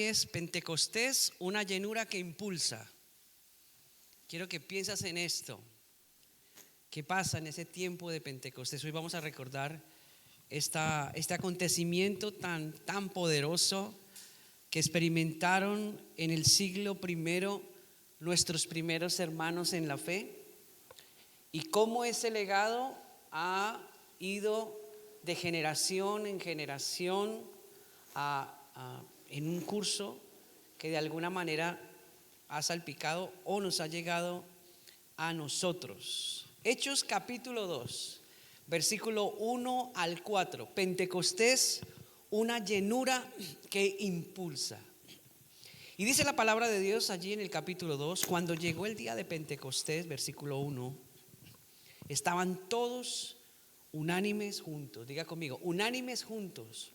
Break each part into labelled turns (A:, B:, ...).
A: es Pentecostés, una llenura que impulsa. Quiero que pienses en esto. ¿Qué pasa en ese tiempo de Pentecostés? Hoy vamos a recordar este acontecimiento tan poderoso que experimentaron en el siglo I nuestros primeros hermanos en la fe, y cómo ese legado ha ido de generación en generación en un curso que de alguna manera ha salpicado o nos ha llegado a nosotros. Hechos capítulo 2, versículo 1 al 4. Pentecostés, una llenura que impulsa. Y dice la palabra de Dios allí en el capítulo 2: cuando llegó el día de Pentecostés, versículo 1, estaban todos unánimes juntos. Diga conmigo, unánimes juntos.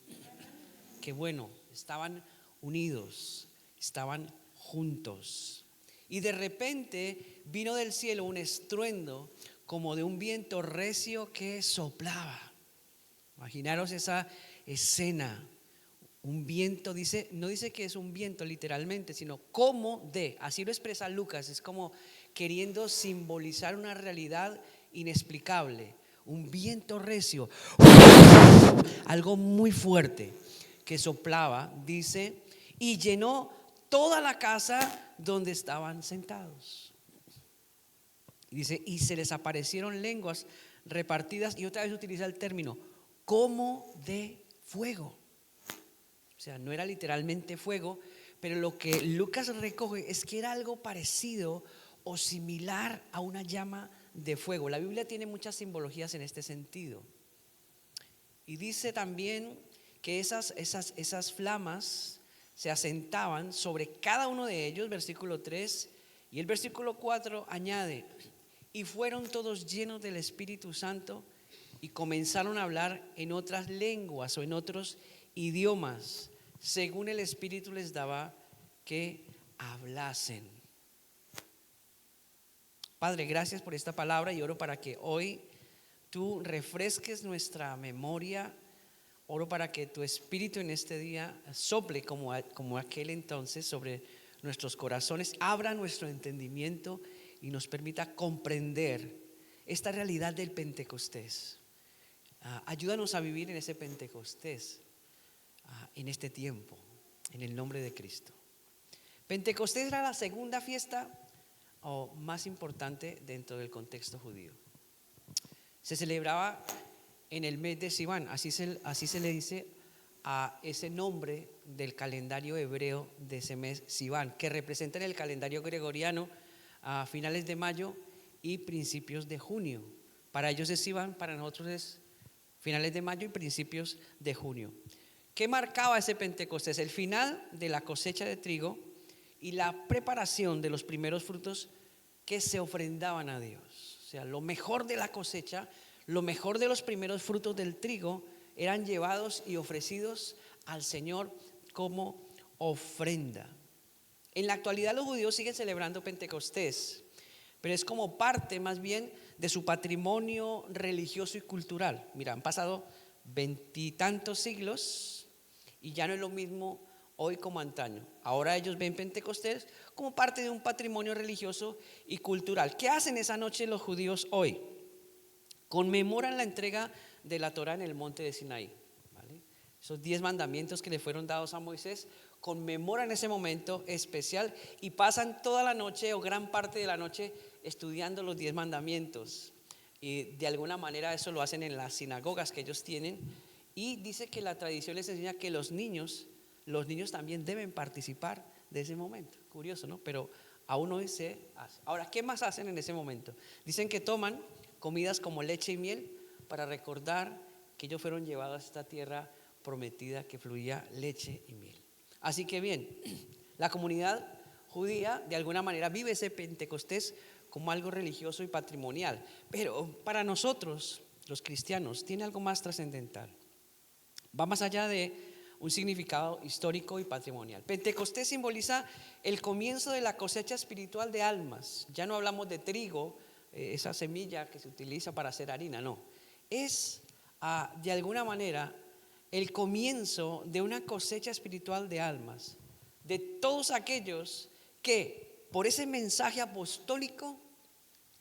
A: Qué bueno, estaban unidos, estaban juntos. Y de repente vino del cielo un estruendo como de un viento recio que soplaba. Imaginaros esa escena. Un viento, no dice que es un viento literalmente, sino así lo expresa Lucas, es como queriendo simbolizar una realidad inexplicable. Un viento recio, algo muy fuerte que soplaba, dice, y llenó toda la casa donde estaban sentados. Dice, y se les aparecieron lenguas repartidas, y otra vez utiliza el término como de fuego. O sea, no era literalmente fuego, pero lo que Lucas recoge es que era algo parecido o similar a una llama de fuego. La Biblia tiene muchas simbologías en este sentido. Y dice también que esas flamas se asentaban sobre cada uno de ellos, versículo 3, y el versículo 4 añade: y fueron todos llenos del Espíritu Santo y comenzaron a hablar en otras lenguas o en otros idiomas, según el Espíritu les daba que hablasen. Padre, gracias por esta palabra, y oro para que hoy tú refresques nuestra memoria. Oro para que tu Espíritu en este día sople como aquel entonces sobre nuestros corazones, abra nuestro entendimiento y nos permita comprender esta realidad del Pentecostés. Ayúdanos a vivir en ese Pentecostés en este tiempo, en el nombre de Cristo. Pentecostés era la segunda fiesta más importante dentro del contexto judío. Se celebraba en el mes de Sivan, así se le dice a ese nombre del calendario hebreo de ese mes, Sivan, que representa en el calendario gregoriano a finales de mayo y principios de junio. Para ellos es Sivan, para nosotros es finales de mayo y principios de junio. ¿Qué marcaba ese Pentecostés? El final de la cosecha de trigo y la preparación de los primeros frutos que se ofrendaban a Dios. O sea, lo mejor de la cosecha, lo mejor de los primeros frutos del trigo eran llevados y ofrecidos al Señor como ofrenda. En la actualidad los judíos siguen celebrando Pentecostés, pero es como parte más bien de su patrimonio religioso y cultural. Mira, han pasado 20 y tantos siglos y ya no es lo mismo hoy como antaño. Ahora ellos ven Pentecostés como parte de un patrimonio religioso y cultural. ¿Qué hacen esa noche los judíos hoy? Conmemoran la entrega de la Torá en el monte de Sinaí, ¿vale? Esos 10 mandamientos que le fueron dados a Moisés, conmemoran ese momento especial y pasan toda la noche o gran parte de la noche estudiando los 10 mandamientos. Y de alguna manera eso lo hacen en las sinagogas que ellos tienen, y dice que la tradición les enseña que los niños también deben participar de ese momento. Curioso, ¿no? Pero aún hoy se hace. Ahora, ¿qué más hacen en ese momento? Dicen que toman comidas como leche y miel para recordar que ellos fueron llevados a esta tierra prometida que fluía leche y miel. Así que bien, la comunidad judía de alguna manera vive ese Pentecostés como algo religioso y patrimonial, pero para nosotros los cristianos tiene algo más trascendental. Va más allá de un significado histórico y patrimonial. Pentecostés simboliza el comienzo de la cosecha espiritual de almas. Ya no hablamos de trigo, esa semilla que se utiliza para hacer harina, no. Es de alguna manera el comienzo de una cosecha espiritual de almas de todos aquellos que por ese mensaje apostólico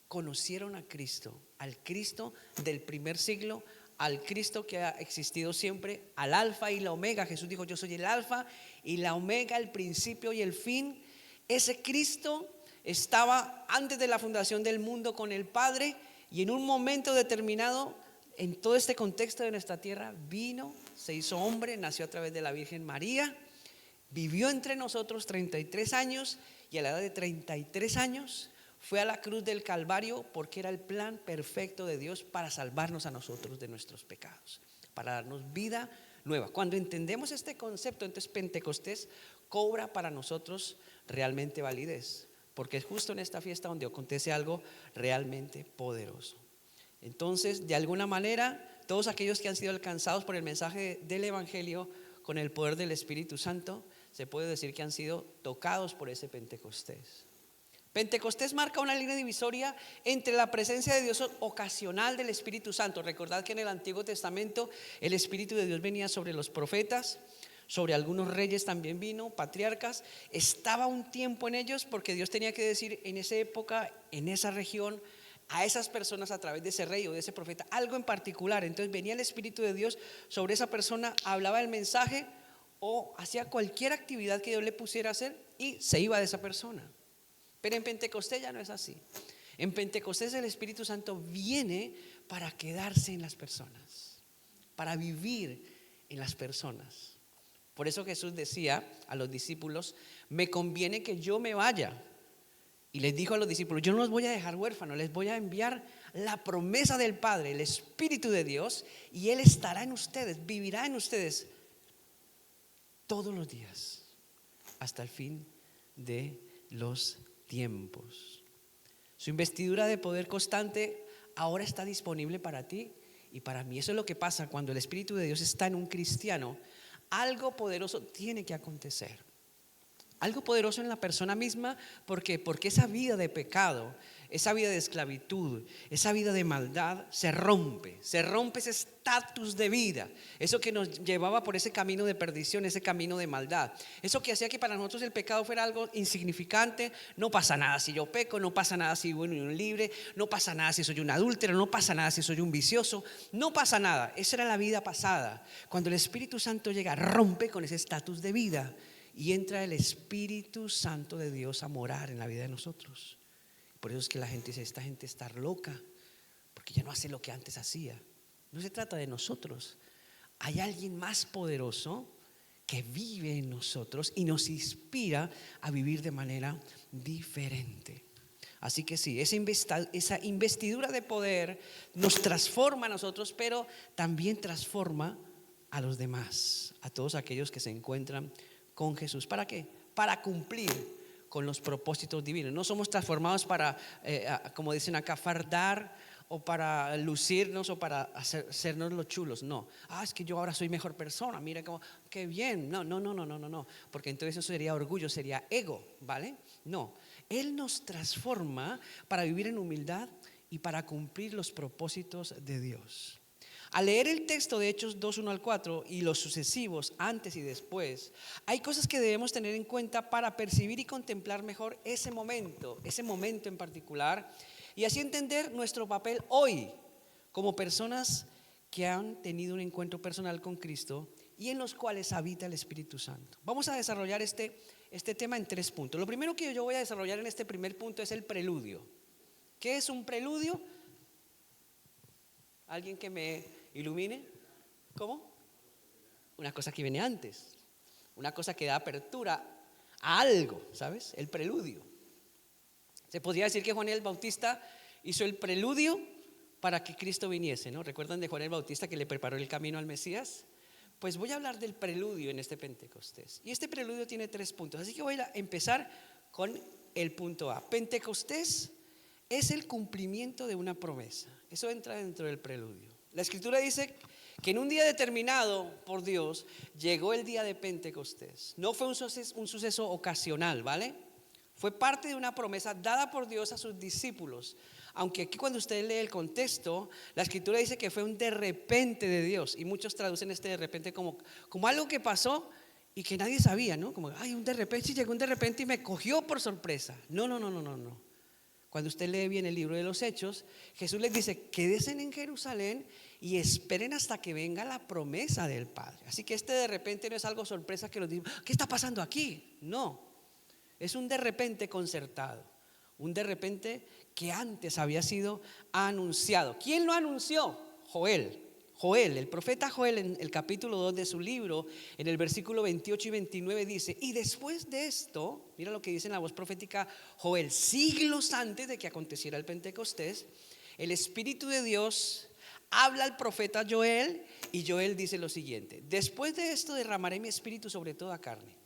A: conocieron a Cristo, al Cristo del primer siglo, al Cristo que ha existido siempre, al alfa y la omega. Jesús dijo: yo soy el alfa y la omega, el principio y el fin. Ese Cristo estaba antes de la fundación del mundo con el Padre, y en un momento determinado, en todo este contexto de nuestra tierra, vino, se hizo hombre, nació a través de la Virgen María, vivió entre nosotros 33 años, y a la edad de 33 años fue a la cruz del Calvario, porque era el plan perfecto de Dios para salvarnos a nosotros de nuestros pecados, para darnos vida nueva. Cuando entendemos este concepto, entonces Pentecostés cobra para nosotros realmente validez, porque es justo en esta fiesta donde acontece algo realmente poderoso. Entonces, de alguna manera, todos aquellos que han sido alcanzados por el mensaje del Evangelio con el poder del Espíritu Santo, se puede decir que han sido tocados por ese Pentecostés. Pentecostés marca una línea divisoria entre la presencia de Dios ocasional del Espíritu Santo. Recordad que en el Antiguo Testamento el Espíritu de Dios venía sobre los profetas, sobre algunos reyes también vino, patriarcas. Estaba un tiempo en ellos porque Dios tenía que decir en esa época, en esa región, a esas personas a través de ese rey o de ese profeta algo en particular. Entonces venía el Espíritu de Dios sobre esa persona, hablaba el mensaje o hacía cualquier actividad que Dios le pusiera a hacer y se iba de esa persona. Pero en Pentecostés ya no es así. En Pentecostés el Espíritu Santo viene para quedarse en las personas, para vivir en las personas. Por eso Jesús decía a los discípulos: me conviene que yo me vaya. Y les dijo a los discípulos: yo no los voy a dejar huérfanos, les voy a enviar la promesa del Padre, el Espíritu de Dios, y Él estará en ustedes, vivirá en ustedes todos los días, hasta el fin de los tiempos. Su investidura de poder constante ahora está disponible para ti y para mí. Eso es lo que pasa cuando el Espíritu de Dios está en un cristiano. Algo poderoso tiene que acontecer. Algo poderoso en la persona misma, porque esa vida de pecado, esa vida de esclavitud, esa vida de maldad se rompe ese estatus de vida, eso que nos llevaba por ese camino de perdición, ese camino de maldad, eso que hacía que para nosotros el pecado fuera algo insignificante. No pasa nada si yo peco, no pasa nada si voy en un libre, no pasa nada si soy un adúltero, no pasa nada si soy un vicioso, no pasa nada. Esa era la vida pasada. Cuando el Espíritu Santo llega, rompe con ese estatus de vida y entra el Espíritu Santo de Dios a morar en la vida de nosotros. Por eso es que la gente dice: esta gente está loca, porque ya no hace lo que antes hacía. No se trata de nosotros. Hay alguien más poderoso que vive en nosotros y nos inspira a vivir de manera diferente. Así que sí, esa investidura de poder nos transforma a nosotros, pero también transforma a los demás, a todos aquellos que se encuentran con Jesús. ¿Para qué? Para cumplir con los propósitos divinos. No somos transformados para, como dicen acá, fardar o para lucirnos o para hacernos los chulos. No. Es que yo ahora soy mejor persona. Mira cómo, qué bien. No. Porque entonces eso sería orgullo, sería ego, ¿vale? No. Él nos transforma para vivir en humildad y para cumplir los propósitos de Dios. Al leer el texto de Hechos 2:1-4 y los sucesivos antes y después, hay cosas que debemos tener en cuenta para percibir y contemplar mejor ese momento en particular, y así entender nuestro papel hoy como personas que han tenido un encuentro personal con Cristo y en los cuales habita el Espíritu Santo. Vamos a desarrollar este tema en 3 puntos. Lo primero que yo voy a desarrollar en este primer punto es el preludio. ¿Qué es un preludio? ¿Alguien que me ilumine? ¿Cómo? Una cosa que viene antes, una cosa que da apertura a algo, ¿sabes? El preludio. Se podría decir que Juan el Bautista hizo el preludio para que Cristo viniese, ¿no? ¿Recuerdan de Juan el Bautista que le preparó el camino al Mesías? Pues voy a hablar del preludio en este Pentecostés. Y este preludio tiene 3 puntos, así que voy a empezar con el punto A. Pentecostés es el cumplimiento de una promesa. Eso entra dentro del preludio. La Escritura dice que en un día determinado por Dios llegó el día de Pentecostés. No fue un suceso ocasional, ¿vale? Fue parte de una promesa dada por Dios a sus discípulos. Aunque aquí cuando usted lee el contexto, la Escritura dice que fue un de repente de Dios. Y muchos traducen este de repente como algo que pasó y que nadie sabía, ¿no? Como, ay, un de repente, si llegó un de repente y me cogió por sorpresa. No, no, no, no, no, no. Cuando usted lee bien el libro de los Hechos, Jesús les dice, quédense en Jerusalén y esperen hasta que venga la promesa del Padre. Así que este de repente no es algo sorpresa que los diga, ¿qué está pasando aquí? No, es un de repente concertado, un de repente que antes había sido anunciado. ¿Quién lo anunció? Joel. Joel, el profeta Joel, en el capítulo 2 de su libro, en el versículo 28 y 29 dice, y después de esto, mira lo que dice en la voz profética Joel, siglos antes de que aconteciera el Pentecostés, el Espíritu de Dios habla al profeta Joel, y Joel dice lo siguiente: después de esto derramaré mi espíritu sobre toda carne,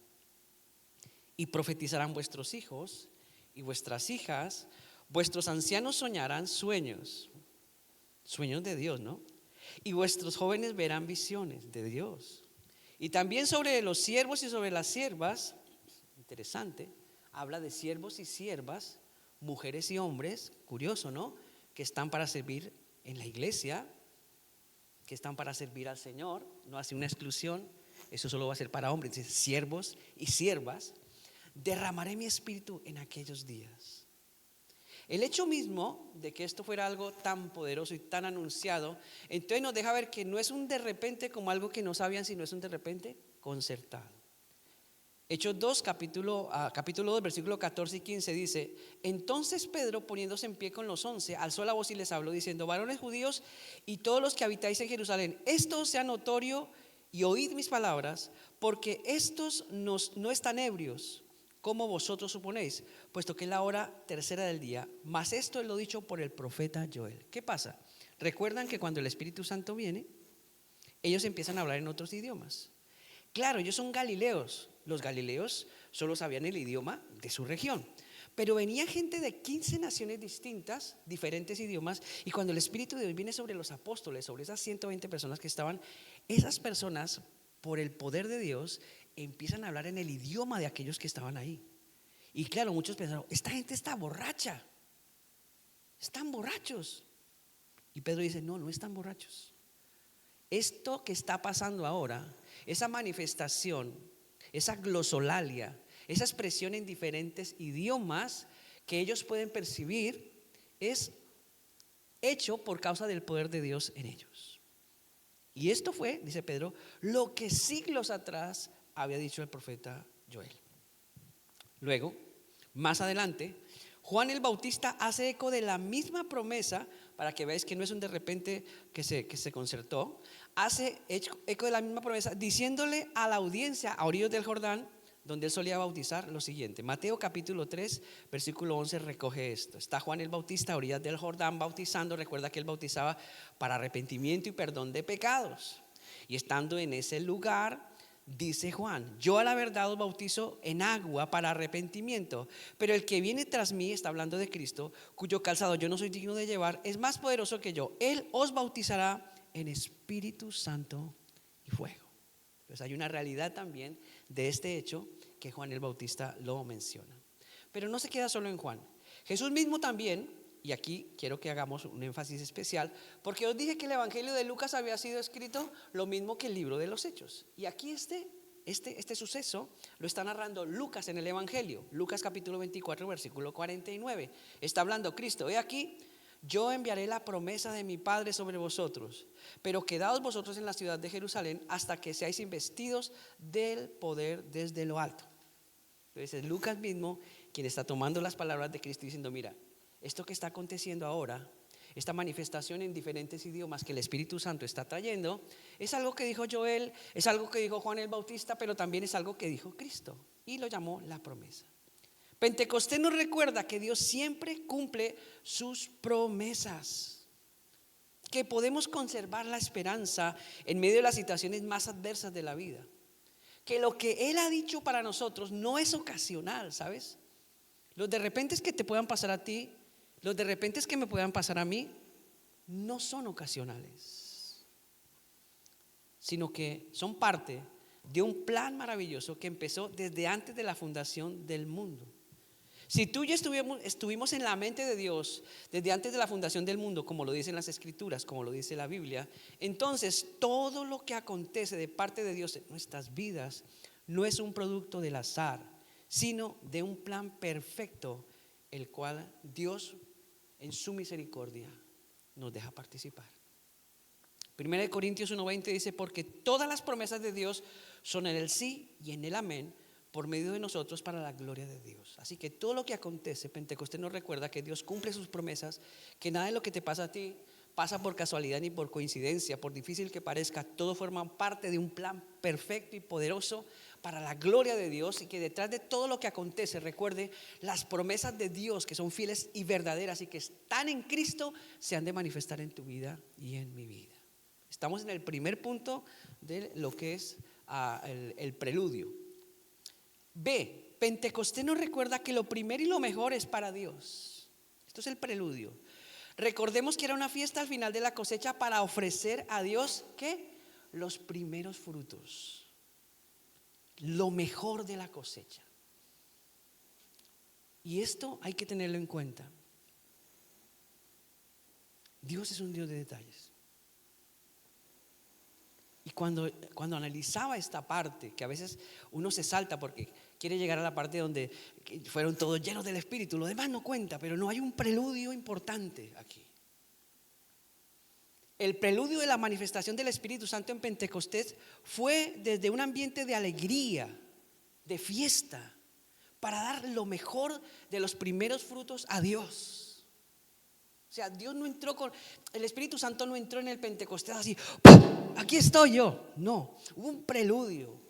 A: y profetizarán vuestros hijos y vuestras hijas, vuestros ancianos soñarán sueños, sueños de Dios, ¿no? Y vuestros jóvenes verán visiones de Dios. Y también sobre los siervos y sobre las siervas, interesante, habla de siervos y siervas, mujeres y hombres, curioso, ¿no? Que están para servir en la iglesia, que están para servir al Señor, no hace una exclusión, eso solo va a ser para hombres, dice siervos y siervas. Derramaré mi espíritu en aquellos días. El hecho mismo de que esto fuera algo tan poderoso y tan anunciado, entonces nos deja ver que no es un de repente como algo que no sabían, sino es un de repente concertado. Hechos 2, capítulo 2, versículo 14 y 15 dice: entonces Pedro, poniéndose en pie con los 11, alzó la voz y les habló diciendo: varones judíos y todos los que habitáis en Jerusalén, esto sea notorio y oíd mis palabras, porque estos no están ebrios, como vosotros suponéis, puesto que es la hora tercera del día, mas esto es lo dicho por el profeta Joel. ¿Qué pasa? Recuerdan que cuando el Espíritu Santo viene, ellos empiezan a hablar en otros idiomas. Claro, ellos son galileos. Los galileos solo sabían el idioma de su región, pero venía gente de 15 naciones distintas, diferentes idiomas, y cuando el Espíritu de Dios viene sobre los apóstoles, sobre esas 120 personas que estaban, esas personas, por el poder de Dios, empiezan a hablar en el idioma de aquellos que estaban ahí. Y claro, muchos pensaron: esta gente está borracha, están borrachos. Y Pedro dice: no, no están borrachos. Esto que está pasando ahora, esa manifestación, esa glosolalia, esa expresión en diferentes idiomas que ellos pueden percibir, es hecho por causa del poder de Dios en ellos. Y esto fue, dice Pedro, lo que siglos atrás había dicho el profeta Joel. Luego, más adelante, Juan el Bautista hace eco de la misma promesa, para que veáis que no es un de repente que se concertó. Hace eco de la misma promesa, diciéndole a la audiencia a orillas del Jordán, donde él solía bautizar, lo siguiente. Mateo capítulo 3, versículo 11 recoge esto. Está Juan el Bautista a orillas del Jordán bautizando. Recuerda que él bautizaba para arrepentimiento y perdón de pecados. Y estando en ese lugar, dice Juan: yo a la verdad os bautizo en agua para arrepentimiento, pero el que viene tras mí, está hablando de Cristo, cuyo calzado yo no soy digno de llevar, es más poderoso que yo. Él os bautizará en Espíritu Santo y fuego. Pues hay una realidad también de este hecho que Juan el Bautista lo menciona. Pero no se queda solo en Juan. Jesús mismo también, y aquí quiero que hagamos un énfasis especial, porque os dije que el Evangelio de Lucas había sido escrito lo mismo que el libro de los Hechos. Y aquí este suceso lo está narrando Lucas en el Evangelio. Lucas capítulo 24, versículo 49. Está hablando Cristo: he aquí, yo enviaré la promesa de mi Padre sobre vosotros, pero quedaos vosotros en la ciudad de Jerusalén hasta que seáis investidos del poder desde lo alto. Entonces es Lucas mismo quien está tomando las palabras de Cristo diciendo: mira, esto que está aconteciendo ahora, esta manifestación en diferentes idiomas que el Espíritu Santo está trayendo, es algo que dijo Joel, es algo que dijo Juan el Bautista, pero también es algo que dijo Cristo, y lo llamó la promesa. Pentecostés nos recuerda que Dios siempre cumple sus promesas, que podemos conservar la esperanza en medio de las situaciones más adversas de la vida, que lo que Él ha dicho para nosotros no es ocasional, ¿sabes? Los de repente que te puedan pasar a ti, los de repente que me puedan pasar a mí, no son ocasionales, sino que son parte de un plan maravilloso que empezó desde antes de la fundación del mundo. Si tú y yo estuvimos en la mente de Dios desde antes de la fundación del mundo, como lo dicen las Escrituras, como lo dice la Biblia, entonces todo lo que acontece de parte de Dios en nuestras vidas no es un producto del azar, sino de un plan perfecto, el cual Dios en su misericordia nos deja participar. 1 Corintios 1:20 dice: porque todas las promesas de Dios son en el sí y en el amén, por medio de nosotros, para la gloria de Dios. Así que todo lo que acontece, Pentecostés nos recuerda que Dios cumple sus promesas, que nada de lo que te pasa a ti pasa por casualidad ni por coincidencia, por difícil que parezca. Todo forma parte de un plan perfecto y poderoso para la gloria de Dios, y que detrás de todo lo que acontece, recuerde, las promesas de Dios, que son fieles y verdaderas y que están en Cristo, se han de manifestar en tu vida y en mi vida. Estamos en el primer punto de lo que es el preludio. B, Pentecostés nos recuerda que lo primero y lo mejor es para Dios. Esto es el preludio. Recordemos que era una fiesta al final de la cosecha para ofrecer a Dios, ¿qué? Los primeros frutos, lo mejor de la cosecha. Y esto hay que tenerlo en cuenta. Dios es un Dios de detalles. Y cuando analizaba esta parte, que a veces uno se salta porque quiere llegar a la parte donde fueron todos llenos del Espíritu, lo demás no cuenta, pero no, hay un preludio importante aquí. El preludio de la manifestación del Espíritu Santo en Pentecostés fue desde un ambiente de alegría, de fiesta, para dar lo mejor de los primeros frutos a Dios. O sea, Dios no entró el Espíritu Santo no entró en el Pentecostés así, ¡pum! Aquí estoy yo. No, hubo un preludio,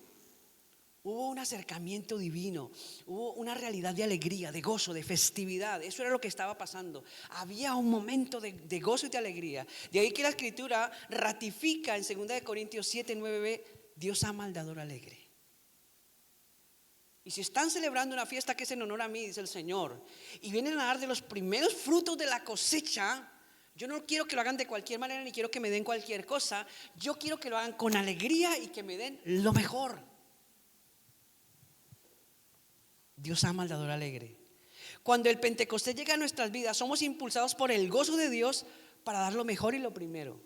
A: hubo un acercamiento divino, hubo una realidad de alegría, de gozo, de festividad. Eso era lo que estaba pasando. Había un momento de gozo y de alegría. De ahí que la Escritura ratifica en 2 Corintios 7:9b: Dios ama al dador alegre. Y si están celebrando una fiesta que es en honor a mí, dice el Señor, y vienen a dar de los primeros frutos de la cosecha, yo no quiero que lo hagan de cualquier manera, ni quiero que me den cualquier cosa. Yo quiero que lo hagan con alegría y que me den lo mejor. Dios ama al dador alegre. Cuando el Pentecostés llega a nuestras vidas, somos impulsados por el gozo de Dios para dar lo mejor y lo primero.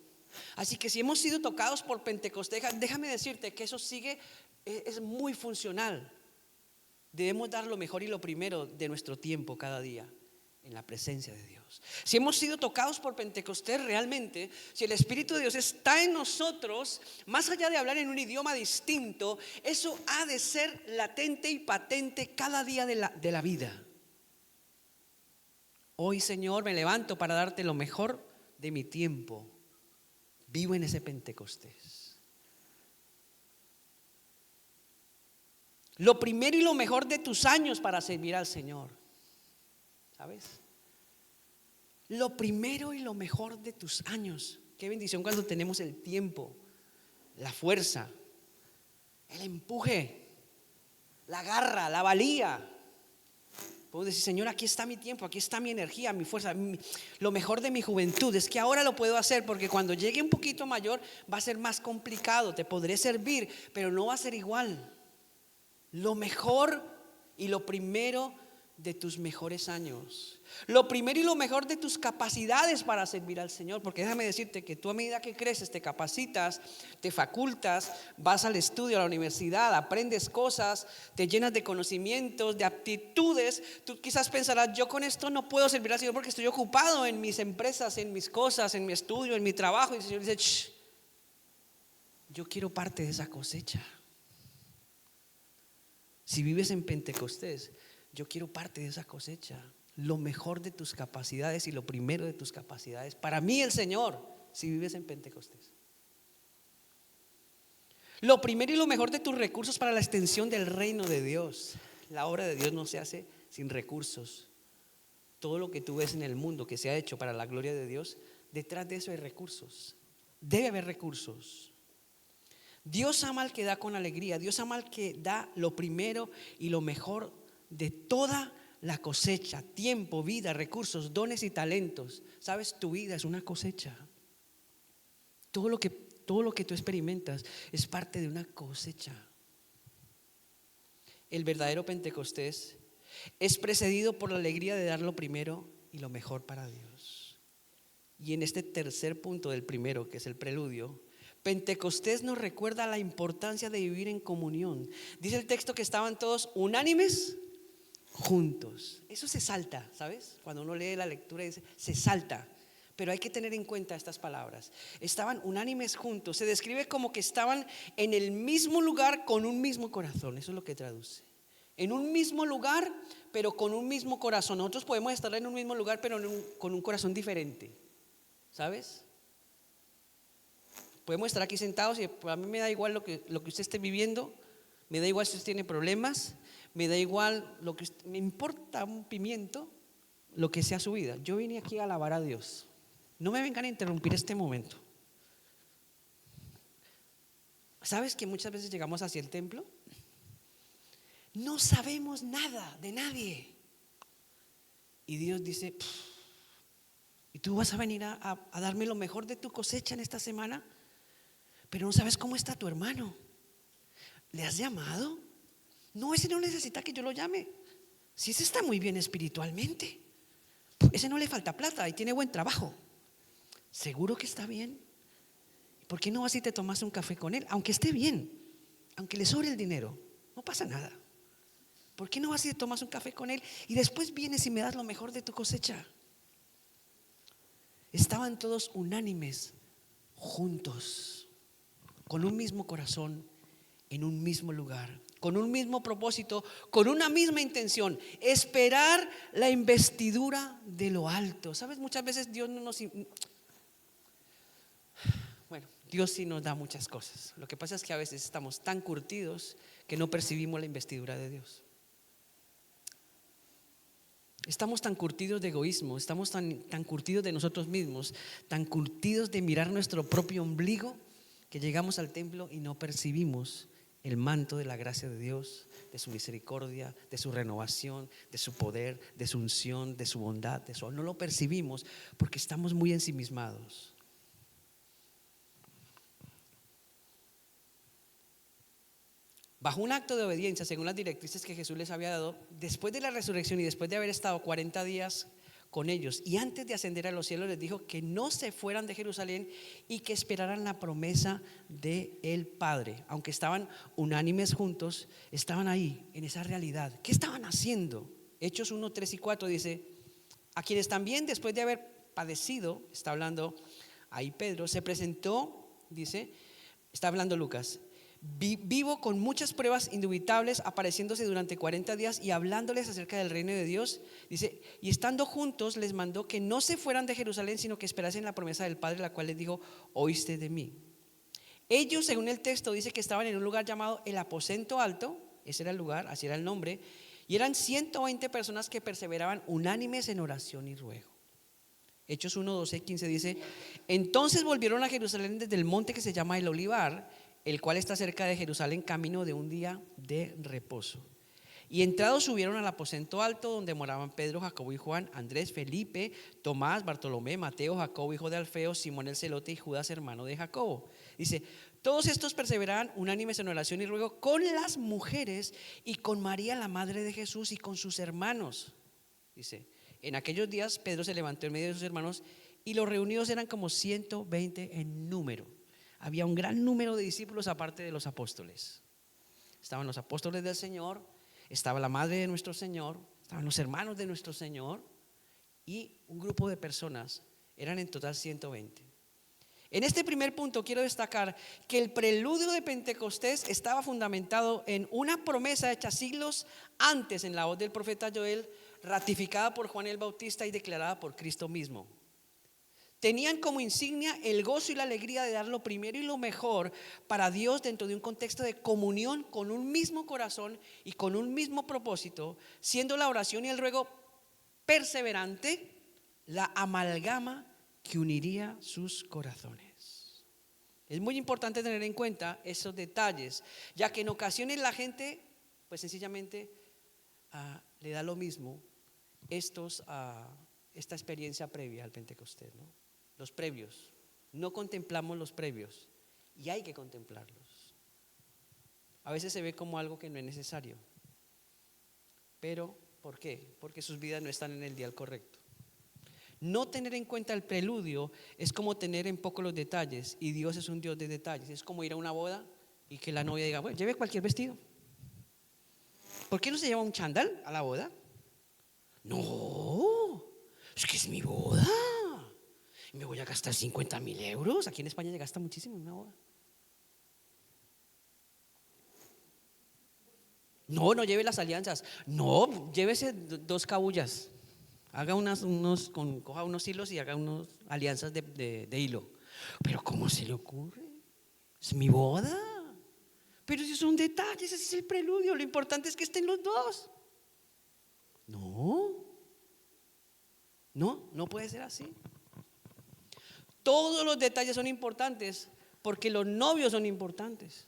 A: Así que si hemos sido tocados por Pentecostés, déjame decirte que eso es muy funcional. Debemos dar lo mejor y lo primero de nuestro tiempo cada día en la presencia de Dios. Si hemos sido tocados por Pentecostés realmente, si el Espíritu de Dios está en nosotros, más allá de hablar en un idioma distinto, eso ha de ser latente y patente cada día de la vida. Hoy, Señor, me levanto para darte lo mejor de mi tiempo. Vivo en ese Pentecostés. Lo primero y lo mejor de tus años para servir al Señor. ¿Sabes? Lo primero y lo mejor de tus años. Qué bendición cuando tenemos el tiempo, la fuerza, el empuje, la garra, la valía. Puedo decir: Señor, aquí está mi tiempo, aquí está mi energía, mi fuerza, lo mejor de mi juventud. Es que ahora lo puedo hacer, porque cuando llegue un poquito mayor va a ser más complicado. Te podré servir, pero no va a ser igual. Lo mejor y lo primero de tus mejores años. Lo primero y lo mejor de tus capacidades para servir al Señor. Porque déjame decirte que tú, a medida que creces, te capacitas, te facultas, vas al estudio, a la universidad, aprendes cosas, te llenas de conocimientos, de aptitudes. Tú quizás pensarás: yo con esto no puedo servir al Señor porque estoy ocupado en mis empresas, en mis cosas, en mi estudio, en mi trabajo. Y el Señor dice: shh, yo quiero parte de esa cosecha. Si vives en Pentecostés, yo quiero parte de esa cosecha. Lo mejor de tus capacidades y lo primero de tus capacidades. Para mí, el Señor, si vives en Pentecostés. Lo primero y lo mejor de tus recursos para la extensión del reino de Dios. La obra de Dios no se hace sin recursos. Todo lo que tú ves en el mundo que se ha hecho para la gloria de Dios, detrás de eso hay recursos. Debe haber recursos. Dios ama al que da con alegría. Dios ama al que da lo primero y lo mejor de toda la cosecha: tiempo, vida, recursos, dones y talentos. Sabes, tu vida es una cosecha. Todo lo que tú experimentas es parte de una cosecha. El verdadero Pentecostés es precedido por la alegría de dar lo primero y lo mejor para Dios. Y en este tercer punto del primero, que es el preludio, Pentecostés nos recuerda la importancia de vivir en comunión. Dice el texto que estaban todos unánimes juntos. Eso se salta, ¿sabes? Cuando uno lee la lectura dice, se salta. Pero hay que tener en cuenta estas palabras. Estaban unánimes juntos. Se describe como que estaban en el mismo lugar con un mismo corazón. Eso es lo que traduce. En un mismo lugar, pero con un mismo corazón. Nosotros podemos estar en un mismo lugar, pero con un corazón diferente. ¿Sabes? Podemos estar aquí sentados y a mí me da igual lo que usted esté viviendo. Me da igual si usted tiene problemas. Me da igual me importa un pimiento lo que sea su vida. Yo vine aquí a alabar a Dios. No me vengan a interrumpir este momento. ¿Sabes que muchas veces llegamos hacia el templo? No sabemos nada de nadie. Y Dios dice, ¿y tú vas a venir a darme lo mejor de tu cosecha en esta semana? Pero no sabes cómo está tu hermano. ¿Le has llamado? No, ese no necesita que yo lo llame. Si ese está muy bien espiritualmente, ese no le falta plata y tiene buen trabajo. ¿Seguro que está bien? ¿Por qué no vas y te tomas un café con él? Aunque esté bien, aunque le sobre el dinero, no pasa nada. ¿Por qué no vas y te tomas un café con él y después vienes y me das lo mejor de tu cosecha? Estaban todos unánimes, juntos, con un mismo corazón, en un mismo lugar, con un mismo propósito, con una misma intención: esperar la investidura de lo alto. ¿Sabes? Muchas veces Dios no nos... Bueno, Dios sí nos da muchas cosas. Lo que pasa es que a veces estamos tan curtidos que no percibimos la investidura de Dios. Estamos tan curtidos de egoísmo, estamos tan curtidos de nosotros mismos, tan curtidos de mirar nuestro propio ombligo, que llegamos al templo y no percibimos el manto de la gracia de Dios, de su misericordia, de su renovación, de su poder, de su unción, de su bondad, de eso. No lo percibimos porque estamos muy ensimismados. Bajo un acto de obediencia, según las directrices que Jesús les había dado, después de la resurrección y después de haber estado 40 días con ellos y antes de ascender a los cielos, les dijo que no se fueran de Jerusalén y que esperaran la promesa del Padre. Aunque estaban unánimes juntos, estaban ahí en esa realidad. ¿Qué estaban haciendo? Hechos 1, 3 y 4 dice: a quienes también después de haber padecido, está hablando ahí Pedro, se presentó, dice, está hablando Lucas, vivo con muchas pruebas indubitables, apareciéndose durante 40 días y hablándoles acerca del reino de Dios. Dice, y estando juntos les mandó que no se fueran de Jerusalén, sino que esperasen la promesa del Padre, la cual les dijo: oíste de mí. Ellos, según el texto, dice que estaban en un lugar llamado el aposento alto. Ese era el lugar, así era el nombre. Y eran 120 personas que perseveraban unánimes en oración y ruego. Hechos 1, 12, 15 dice: entonces volvieron a Jerusalén desde el monte que se llama el Olivar, el cual está cerca de Jerusalén, camino de un día de reposo. Y entrados subieron al aposento alto, donde moraban Pedro, Jacobo y Juan, Andrés, Felipe, Tomás, Bartolomé, Mateo, Jacobo hijo de Alfeo, Simón el celote y Judas hermano de Jacobo. Dice: todos estos perseveraban unánimes en oración y ruego con las mujeres y con María la madre de Jesús y con sus hermanos. Dice: en aquellos días Pedro se levantó en medio de sus hermanos y los reunidos eran como 120 en número. Había un gran número de discípulos aparte de los apóstoles. Estaban los apóstoles del Señor, estaba la madre de nuestro Señor, estaban los hermanos de nuestro Señor y un grupo de personas. Eran en total 120. En este primer punto quiero destacar que el preludio de Pentecostés estaba fundamentado en una promesa hecha siglos antes en la voz del profeta Joel, ratificada por Juan el Bautista y declarada por Cristo mismo. Tenían como insignia el gozo y la alegría de dar lo primero y lo mejor para Dios dentro de un contexto de comunión con un mismo corazón y con un mismo propósito, siendo la oración y el ruego perseverante la amalgama que uniría sus corazones. Es muy importante tener en cuenta esos detalles, ya que en ocasiones la gente pues sencillamente le da lo mismo esta experiencia previa al Pentecostés, ¿no? Los previos, no contemplamos los previos y hay que contemplarlos. A veces se ve como algo que no es necesario, pero ¿por qué? Porque sus vidas no están en el dial correcto. No tener en cuenta el preludio es como tener en poco los detalles, y Dios es un Dios de detalles. Es como ir a una boda y que la novia diga, bueno, lleve cualquier vestido. ¿Por qué no se lleva un chándal a la boda? No, es que es mi boda y me voy a gastar 50.000 euros. Aquí en España se gasta muchísimo en una boda. No, no lleve las alianzas. No, llévese dos cabullas. Haga coja unos hilos y haga unas alianzas de hilo. Pero ¿cómo se le ocurre? Es mi boda. Pero si son detalles, ese es el preludio. Lo importante es que estén los dos. No puede ser así. Todos los detalles son importantes porque los novios son importantes.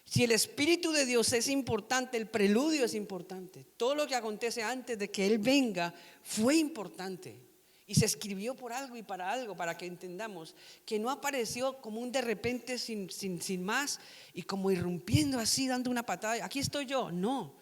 A: Si el Espíritu de Dios es importante, el preludio es importante. Todo lo que acontece antes de que Él venga fue importante. Y se escribió por algo y para algo, para que entendamos que no apareció como un de repente sin más y como irrumpiendo así, dando una patada. Aquí estoy yo. No,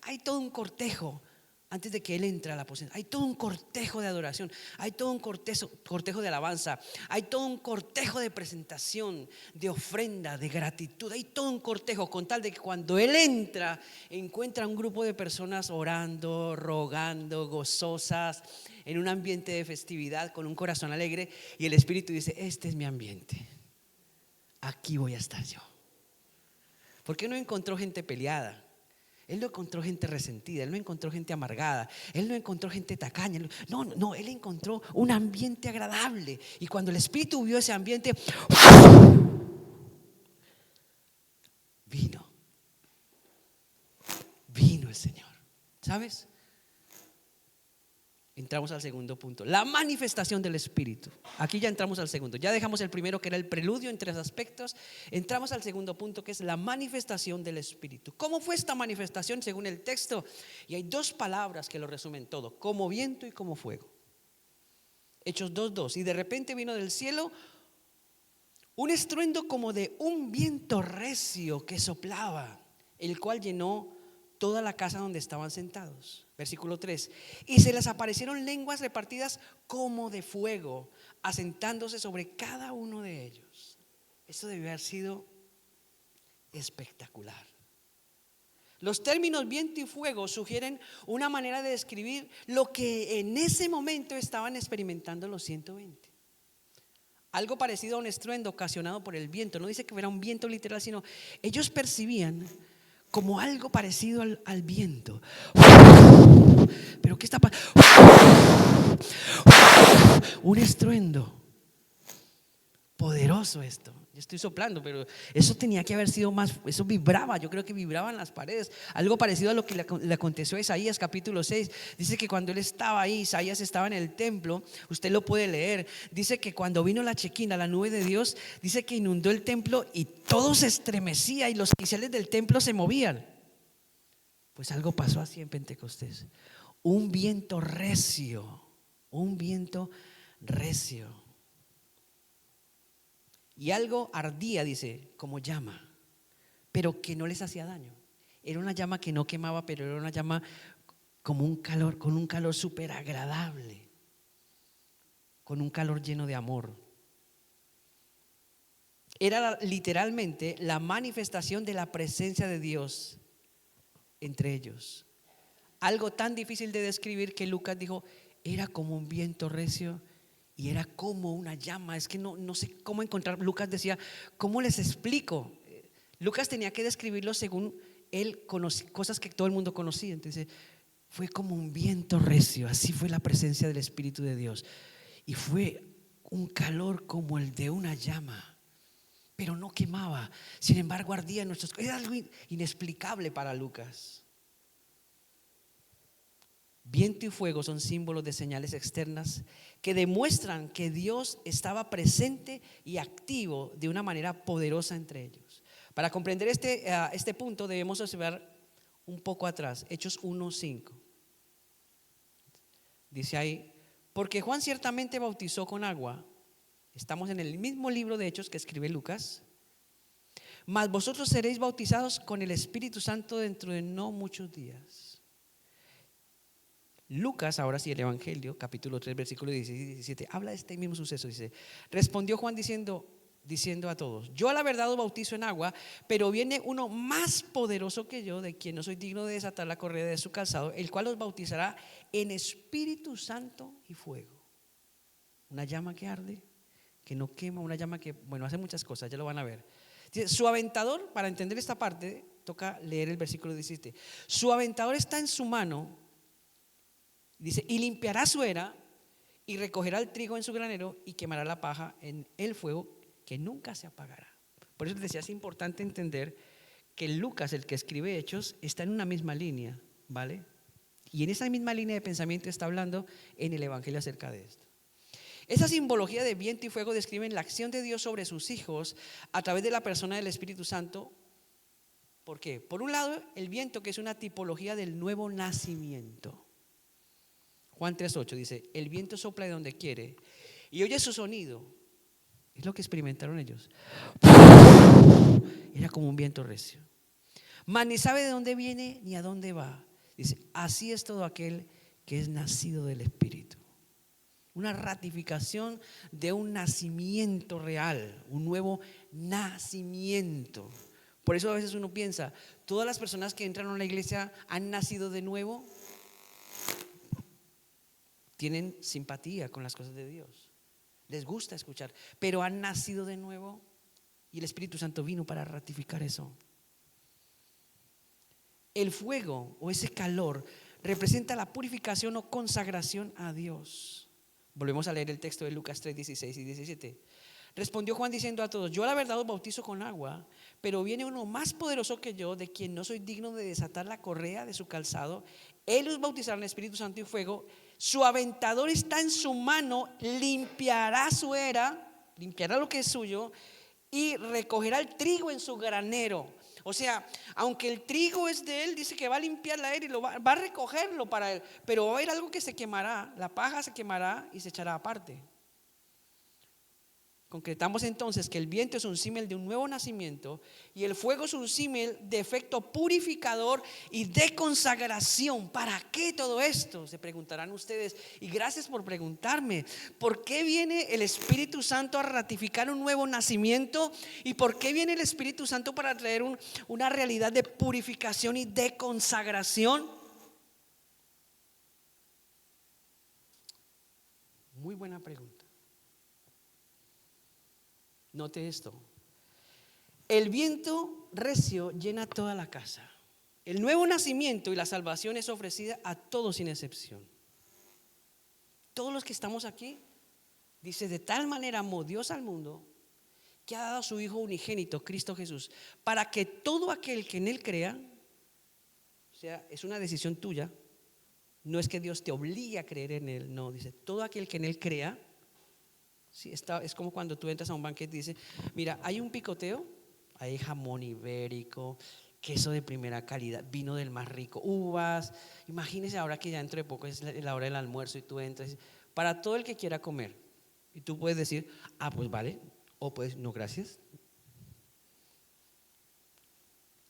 A: hay todo un cortejo. Antes de que Él entre a la aposento, hay todo un cortejo de adoración, hay todo un cortejo de alabanza, hay todo un cortejo de presentación, de ofrenda, de gratitud. Hay todo un cortejo con tal de que cuando Él entra, encuentra un grupo de personas orando, rogando, gozosas, en un ambiente de festividad, con un corazón alegre. Y el Espíritu dice, este es mi ambiente, aquí voy a estar yo. ¿Por qué no encontró gente peleada? Él no encontró gente resentida, Él no encontró gente amargada, Él no encontró gente tacaña. No, Él encontró un ambiente agradable. Y cuando el Espíritu vio ese ambiente, vino el Señor. ¿Sabes? Entramos al segundo punto, la manifestación del Espíritu. Aquí ya entramos al segundo. Ya dejamos el primero, que era el preludio en 3 aspectos. Entramos al segundo punto, que es la manifestación del Espíritu. ¿Cómo fue esta manifestación según el texto? Y hay 2 palabras que lo resumen todo: como viento y como fuego. Hechos 2:2. Y de repente vino del cielo un estruendo como de un viento recio que soplaba, el cual llenó toda la casa donde estaban sentados. Versículo 3. Y se les aparecieron lenguas repartidas como de fuego, asentándose sobre cada uno de ellos. Esto debió haber sido espectacular. Los términos viento y fuego sugieren una manera de describir lo que en ese momento estaban experimentando los 120. Algo parecido a un estruendo ocasionado por el viento. No dice que era un viento literal, sino ellos percibían como algo parecido al viento. Pero ¿qué está pasando? Un estruendo poderoso esto. Yo estoy soplando, pero eso tenía que haber sido más. Eso vibraba, yo creo que vibraban las paredes. Algo parecido a lo que le aconteció a Isaías capítulo 6. Dice que cuando él estaba ahí, Isaías estaba en el templo. Usted lo puede leer. Dice que cuando vino la Chequina, la nube de Dios, dice que inundó el templo y todo se estremecía y los oficiales del templo se movían. Pues algo pasó así en Pentecostés. Un viento recio. Y algo ardía, dice, como llama, pero que no les hacía daño. Era una llama que no quemaba, pero era una llama como un calor, con un calor súper agradable, con un calor lleno de amor. Era literalmente la manifestación de la presencia de Dios entre ellos. Algo tan difícil de describir que Lucas dijo, era como un viento recio y era como una llama. Es que no sé cómo encontrar. Lucas decía, ¿cómo les explico? Lucas tenía que describirlo según él conocía, cosas que todo el mundo conocía. Entonces fue como un viento recio. Así fue la presencia del Espíritu de Dios. Y fue un calor como el de una llama, pero no quemaba. Sin embargo ardía en nuestros. Era algo inexplicable para Lucas. Viento y fuego son símbolos de señales externas que demuestran que Dios estaba presente y activo de una manera poderosa entre ellos. Para comprender este punto debemos observar un poco atrás, Hechos 1:5. Dice ahí, porque Juan ciertamente bautizó con agua. Estamos en el mismo libro de Hechos que escribe Lucas. Mas vosotros seréis bautizados con el Espíritu Santo dentro de no muchos días. Lucas, ahora sí, el Evangelio, capítulo 3, versículo 16 y 17, habla de este mismo suceso. Dice: respondió Juan diciendo a todos: yo a la verdad os bautizo en agua, pero viene uno más poderoso que yo, de quien no soy digno de desatar la correa de su calzado, el cual os bautizará en Espíritu Santo y fuego. Una llama que arde, que no quema, una llama que, bueno, hace muchas cosas, ya lo van a ver. Dice, su aventador, para entender esta parte, toca leer el versículo 17. Su aventador está en su mano, dice, y limpiará su era, y recogerá el trigo en su granero, y quemará la paja en el fuego, que nunca se apagará. Por eso les decía, es importante entender que Lucas, el que escribe Hechos, está en una misma línea, ¿vale? Y en esa misma línea de pensamiento está hablando en el Evangelio acerca de esto. Esa simbología de viento y fuego describen la acción de Dios sobre sus hijos a través de la persona del Espíritu Santo. ¿Por qué? Por un lado, el viento, que es una tipología del nuevo nacimiento. Juan 3:8 dice: el viento sopla de donde quiere y oye su sonido. Es lo que experimentaron ellos. Era como un viento recio, mas ni sabe de dónde viene ni a dónde va. Dice: así es todo aquel que es nacido del Espíritu. Una ratificación de un nacimiento real, un nuevo nacimiento. Por eso a veces uno piensa, todas las personas que entran a la iglesia han nacido de nuevo, tienen simpatía con las cosas de Dios, les gusta escuchar, pero han nacido de nuevo, y el Espíritu Santo vino para ratificar eso. El fuego o ese calor representa la purificación o consagración a Dios. Volvemos a leer el texto de Lucas 3, 16 y 17. Respondió Juan diciendo a todos: yo a la verdad os bautizo con agua, pero viene uno más poderoso que yo, de quien no soy digno de desatar la correa de su calzado. Él os bautizará en el Espíritu Santo y fuego. Su aventador está en su mano, limpiará su era, limpiará lo que es suyo, y recogerá el trigo en su granero. O sea, aunque el trigo es de él, dice que va a limpiar la era y va a recogerlo para él, pero va a haber algo que se quemará, la paja se quemará y se echará aparte. Concretamos entonces que el viento es un símil de un nuevo nacimiento y el fuego es un símil de efecto purificador y de consagración. ¿Para qué todo esto? Se preguntarán ustedes, y gracias por preguntarme. ¿Por qué viene el Espíritu Santo a ratificar un nuevo nacimiento? ¿Y por qué viene el Espíritu Santo para traer una realidad de purificación y de consagración? Muy buena pregunta. Note esto: el viento recio llena toda la casa. El nuevo nacimiento y la salvación es ofrecida a todos sin excepción. Todos los que estamos aquí, dice: de tal manera amó Dios al mundo, que ha dado a su Hijo unigénito, Cristo Jesús, para que todo aquel que en él crea, o sea, es una decisión tuya, no es que Dios te obligue a creer en él, no, dice: todo aquel que en él crea. Sí, es como cuando tú entras a un banquete y dices: mira, hay un picoteo, hay jamón ibérico, queso de primera calidad, vino del más rico, uvas. Imagínese ahora que ya dentro de poco es la hora del almuerzo y tú entras, para todo el que quiera comer. Y tú puedes decir: ah, pues vale, o pues no, gracias.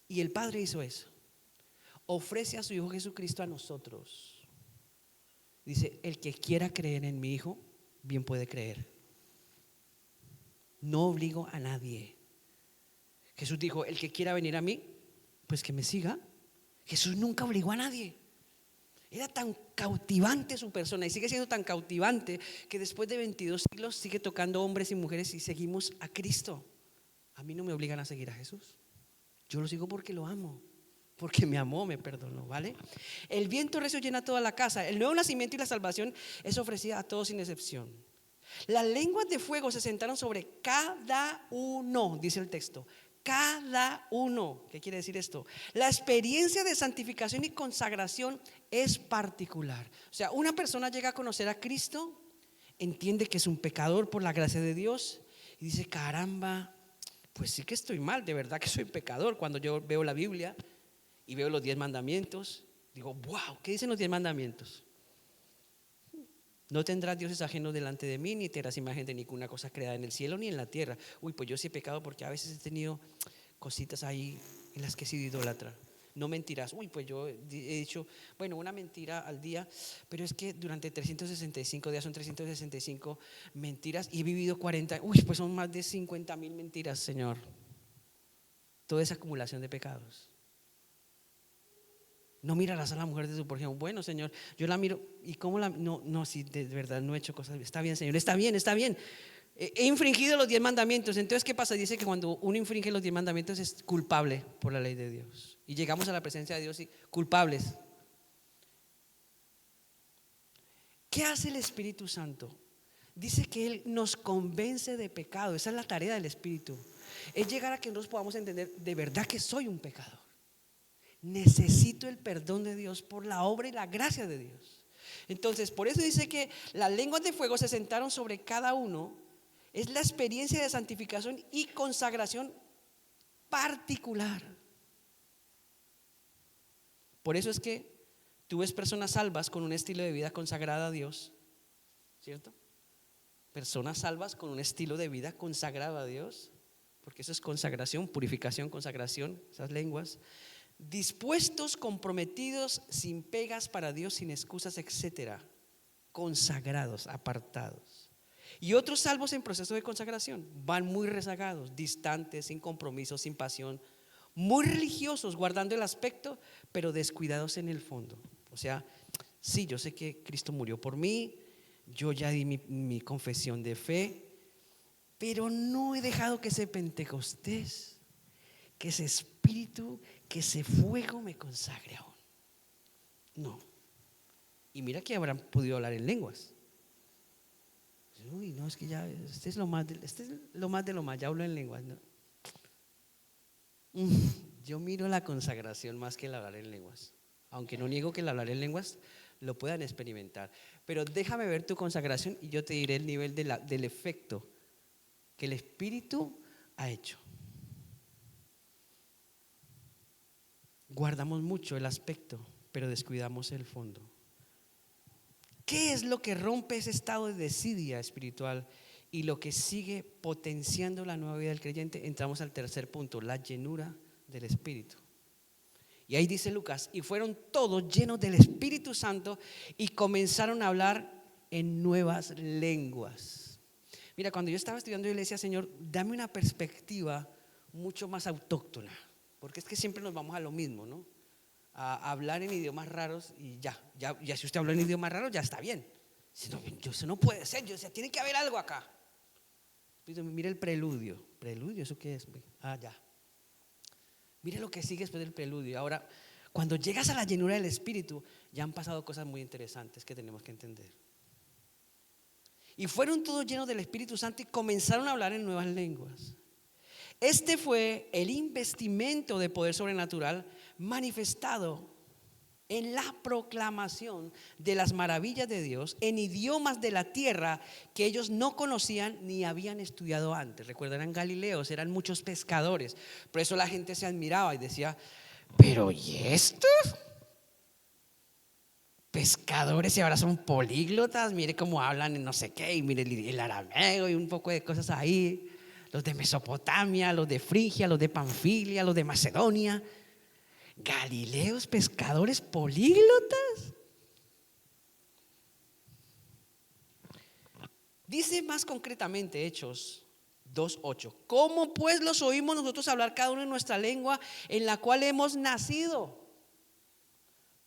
A: Y el Padre hizo eso, ofrece a su Hijo Jesucristo a nosotros. Dice: el que quiera creer en mi Hijo, bien puede creer. No obligo a nadie. Jesús dijo: el que quiera venir a mí, pues que me siga. Jesús nunca obligó a nadie. Era tan cautivante su persona y sigue siendo tan cautivante que después de 22 siglos sigue tocando hombres y mujeres y seguimos a Cristo. A mí no me obligan a seguir a Jesús. Yo lo sigo porque lo amo, porque me amó, me perdonó, ¿vale? El viento recio llena toda la casa. El nuevo nacimiento y la salvación es ofrecida a todos sin excepción. Las lenguas de fuego se sentaron sobre cada uno, dice el texto. Cada uno. ¿Qué quiere decir esto? La experiencia de santificación y consagración es particular. O sea, una persona llega a conocer a Cristo, entiende que es un pecador por la gracia de Dios y dice: caramba, pues sí que estoy mal, de verdad que soy pecador. Cuando yo veo la Biblia y veo los 10 mandamientos, digo: wow, ¿qué dicen los 10 mandamientos? No tendrás dioses ajenos delante de mí, ni te harás imagen de ninguna cosa creada en el cielo ni en la tierra. Uy, pues yo sí he pecado porque a veces he tenido cositas ahí en las que he sido idólatra. no mentirás. Uy, pues yo he dicho, bueno, una mentira al día, pero es que durante 365 días son 365 mentiras y he vivido 40, uy, pues son más de 50,000 mentiras, Señor. Toda esa acumulación de pecados. No mirarás a la mujer de tu prójimo. Bueno, Señor, yo la miro y cómo la... No, no, si de verdad no he hecho cosas. Está bien, Señor, está bien, está bien. He infringido los 10 mandamientos. Entonces, ¿qué pasa? Dice que cuando uno infringe los 10 mandamientos es culpable por la ley de Dios. Y llegamos a la presencia de Dios y culpables. ¿Qué hace el Espíritu Santo? Dice que Él nos convence de pecado. Esa es la tarea del Espíritu. Es llegar a que nosotros podamos entender de verdad que soy un pecador. Necesito el perdón de Dios por la obra y la gracia de Dios. Entonces, por eso dice que las lenguas de fuego se sentaron sobre cada uno. Es la experiencia de santificación y consagración particular. Por eso es que tú ves personas salvas con un estilo de vida consagrada a Dios, ¿cierto? Personas salvas con un estilo de vida consagrado a Dios, porque eso es consagración, purificación, consagración, esas lenguas. Dispuestos, comprometidos, sin pegas para Dios, sin excusas, etcétera. Consagrados, apartados. Y otros salvos en proceso de consagración van muy rezagados, distantes, sin compromiso, sin pasión, muy religiosos, guardando el aspecto, pero descuidados en el fondo. O sea, sí, yo sé que Cristo murió por mí, yo ya di mi confesión de fe, pero no he dejado que ese Pentecostés, que ese espíritu, que ese fuego me consagre aún. No. Y mira que habrán podido hablar en lenguas. Uy, no, es que ya, este es lo más de lo más, ya hablo en lenguas, ¿no? Yo miro la consagración más que el hablar en lenguas. Aunque no niego que el hablar en lenguas lo puedan experimentar. Pero déjame ver tu consagración y yo te diré el nivel del efecto que el Espíritu ha hecho. Guardamos mucho el aspecto, pero descuidamos el fondo. ¿Qué es lo que rompe ese estado de desidia espiritual y lo que sigue potenciando la nueva vida del creyente? Entramos al tercer punto, la llenura del Espíritu. Y ahí dice Lucas, y fueron todos llenos del Espíritu Santo y comenzaron a hablar en nuevas lenguas. Mira, cuando yo estaba estudiando, yo le decía, Señor, dame una perspectiva mucho más autóctona, porque es que siempre nos vamos a lo mismo, ¿no? A hablar en idiomas raros y ya si usted habla en idiomas raros ya está bien. Si no, eso no puede ser, yo decía, tiene que haber algo acá. Mire el preludio. ¿Preludio? ¿Eso qué es? Ya. Mire lo que sigue después del preludio. Ahora, cuando llegas a la llenura del Espíritu, ya han pasado cosas muy interesantes que tenemos que entender. Y fueron todos llenos del Espíritu Santo y comenzaron a hablar en nuevas lenguas. Este fue el investimento de poder sobrenatural manifestado en la proclamación de las maravillas de Dios en idiomas de la tierra que ellos no conocían ni habían estudiado antes. Recuerdan, eran galileos, eran muchos pescadores. Por eso la gente se admiraba y decía, pero ¿y estos? Pescadores y ahora son políglotas, mire cómo hablan en no sé qué, y mire el arameo y un poco de cosas ahí. Los de Mesopotamia, los de Frigia, los de Panfilia, los de Macedonia. Galileos, pescadores, políglotas. Dice más concretamente Hechos 2:8. ¿Cómo pues los oímos nosotros hablar cada uno en nuestra lengua en la cual hemos nacido?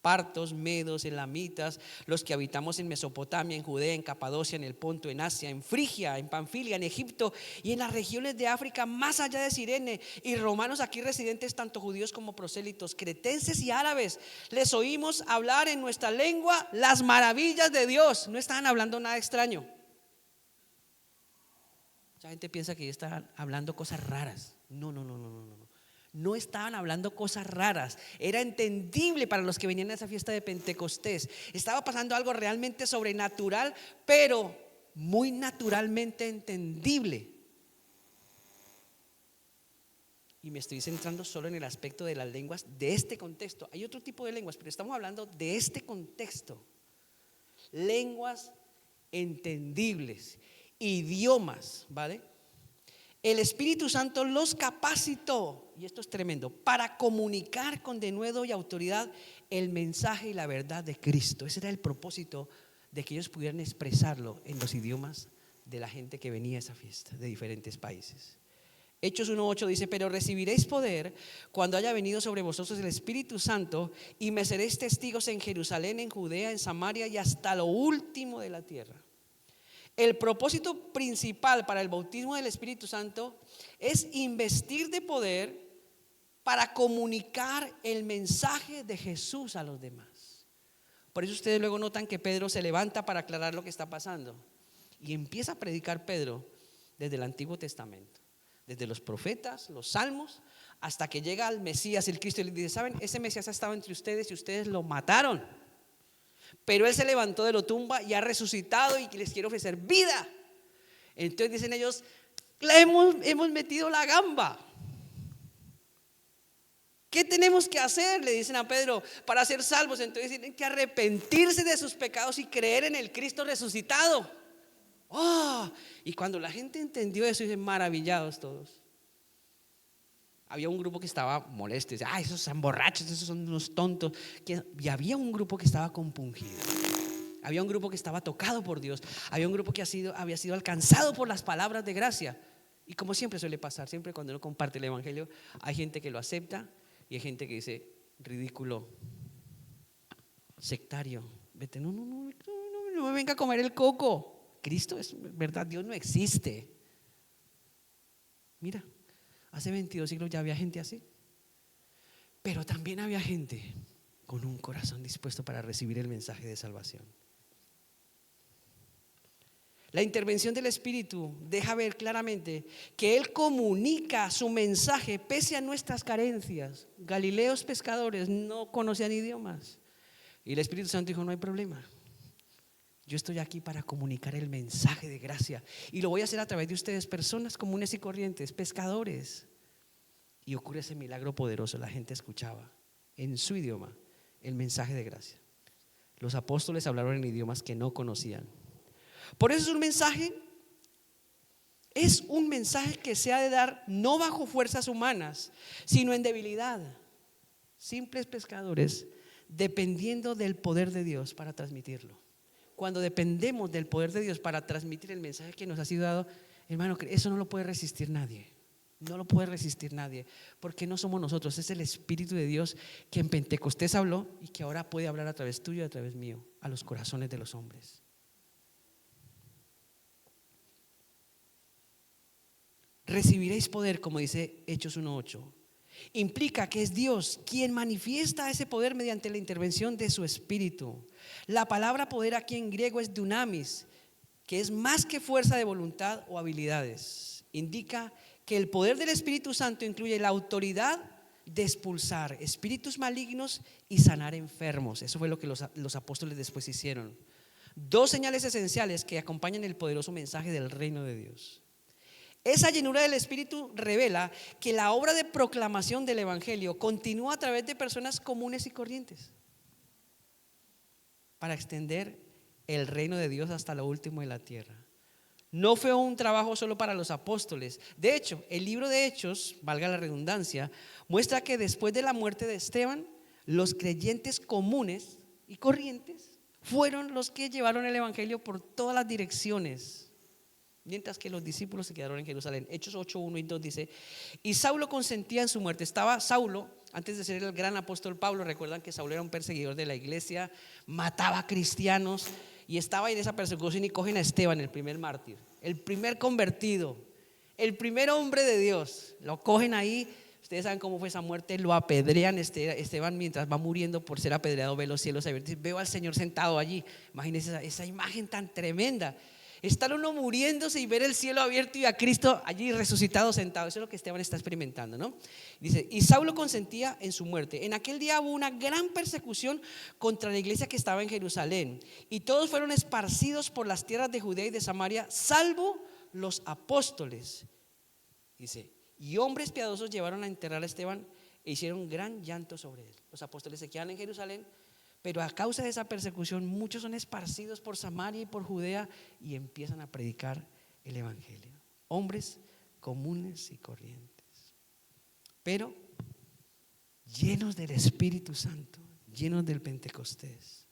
A: Partos, medos, elamitas, los que habitamos en Mesopotamia, en Judea, en Capadocia, en el Ponto, en Asia, en Frigia, en Panfilia, en Egipto y en las regiones de África más allá de Cirene, y romanos aquí residentes, tanto judíos como prosélitos, cretenses y árabes, les oímos hablar en nuestra lengua las maravillas de Dios. No estaban hablando nada extraño. Mucha gente piensa que estaban hablando cosas raras. No. No estaban hablando cosas raras. Era entendible para los que venían a esa fiesta de Pentecostés. Estaba pasando algo realmente sobrenatural, pero muy naturalmente entendible. Y me estoy centrando solo en el aspecto de las lenguas de este contexto. Hay otro tipo de lenguas, pero estamos hablando de este contexto. Lenguas entendibles, idiomas, ¿vale? el Espíritu Santo los capacitó, y esto es tremendo, para comunicar con denuedo y autoridad el mensaje y la verdad de Cristo. Ese era el propósito, de que ellos pudieran expresarlo en los idiomas de la gente que venía a esa fiesta de diferentes países. Hechos 1:8 dice: pero recibiréis poder cuando haya venido sobre vosotros el Espíritu Santo, y me seréis testigos en Jerusalén, en Judea, en Samaria y hasta lo último de la tierra. El propósito principal para el bautismo del Espíritu Santo es investir de poder para comunicar el mensaje de Jesús a los demás. Por eso ustedes luego notan que Pedro se levanta para aclarar lo que está pasando, y empieza a predicar Pedro desde el Antiguo Testamento, desde los profetas, los salmos, hasta que llega al Mesías, el Cristo, y le dice: ¿saben? Ese Mesías ha estado entre ustedes y ustedes lo mataron, pero Él se levantó de la tumba y ha resucitado y les quiere ofrecer vida. Entonces dicen ellos: hemos metido la gamba. ¿Qué tenemos que hacer?, le dicen a Pedro, para ser salvos. Entonces tienen que arrepentirse de sus pecados y creer en el Cristo resucitado. Y cuando la gente entendió eso, dicen maravillados todos. Había un grupo que estaba molesto, dice: esos son borrachos, esos son unos tontos. Y había un grupo que estaba compungido. Había un grupo que estaba tocado por Dios. Había un grupo que había sido alcanzado por las palabras de gracia. Y como siempre suele pasar, siempre cuando uno comparte el evangelio, hay gente que lo acepta y hay gente que dice: ridículo, sectario, vete, no me venga a comer el coco. Cristo es verdad, Dios no existe. Mira, hace 22 siglos ya había gente así. Pero también había gente con un corazón dispuesto para recibir el mensaje de salvación. La intervención del Espíritu deja ver claramente que Él comunica su mensaje pese a nuestras carencias. Galileos pescadores no conocían idiomas, y el Espíritu Santo dijo: no hay problema, yo estoy aquí para comunicar el mensaje de gracia, y lo voy a hacer a través de ustedes, personas comunes y corrientes, pescadores. Y ocurre ese milagro poderoso. La gente escuchaba en su idioma el mensaje de gracia. Los apóstoles hablaron en idiomas que no conocían. Por eso es un mensaje que se ha de dar no bajo fuerzas humanas, sino en debilidad. Simples pescadores dependiendo del poder de Dios para transmitirlo. Cuando dependemos del poder de Dios para transmitir el mensaje que nos ha sido dado, hermano, eso no lo puede resistir nadie. No lo puede resistir nadie, porque no somos nosotros, es el Espíritu de Dios que en Pentecostés habló y que ahora puede hablar a través tuyo y a través mío a los corazones de los hombres. Recibiréis poder, como dice Hechos 1:8. Implica que es Dios quien manifiesta ese poder mediante la intervención de su Espíritu. La palabra poder aquí en griego es dunamis, que es más que fuerza de voluntad o habilidades. Indica que el poder del Espíritu Santo incluye la autoridad de expulsar espíritus malignos y sanar enfermos. Eso fue lo que los apóstoles después hicieron. Dos señales esenciales que acompañan el poderoso mensaje del reino de Dios. Esa llenura del Espíritu revela que la obra de proclamación del Evangelio continúa a través de personas comunes y corrientes para extender el reino de Dios hasta lo último de la tierra. No fue un trabajo solo para los apóstoles. De hecho, el libro de Hechos, valga la redundancia, muestra que después de la muerte de Esteban, los creyentes comunes y corrientes fueron los que llevaron el Evangelio por todas las direcciones, mientras que los discípulos se quedaron en Jerusalén. Hechos 8:1-2 dice: y Saulo consentía en su muerte. Estaba Saulo, antes de ser el gran apóstol Pablo, recuerdan que Saulo era un perseguidor de la iglesia, mataba cristianos, y estaba ahí en esa persecución, y cogen a Esteban, el primer mártir, el primer convertido, el primer hombre de Dios. Lo cogen ahí. Ustedes saben cómo fue esa muerte. Lo apedrean. Esteban, mientras va muriendo por ser apedreado, ve los cielos abiertos. Veo al Señor sentado allí. Imagínense esa imagen tan tremenda. Estar uno muriéndose y ver el cielo abierto y a Cristo allí resucitado, sentado. Eso es lo que Esteban está experimentando, ¿no? Dice: y Saulo consentía en su muerte. En aquel día hubo una gran persecución contra la iglesia que estaba en Jerusalén, y todos fueron esparcidos por las tierras de Judea y de Samaria, salvo los apóstoles. Dice: y hombres piadosos llevaron a enterrar a Esteban e hicieron gran llanto sobre él. Los apóstoles se quedan en Jerusalén, pero a causa de esa persecución muchos son esparcidos por Samaria y por Judea y empiezan a predicar el Evangelio. Hombres comunes y corrientes, pero llenos del Espíritu Santo, llenos del Pentecostés.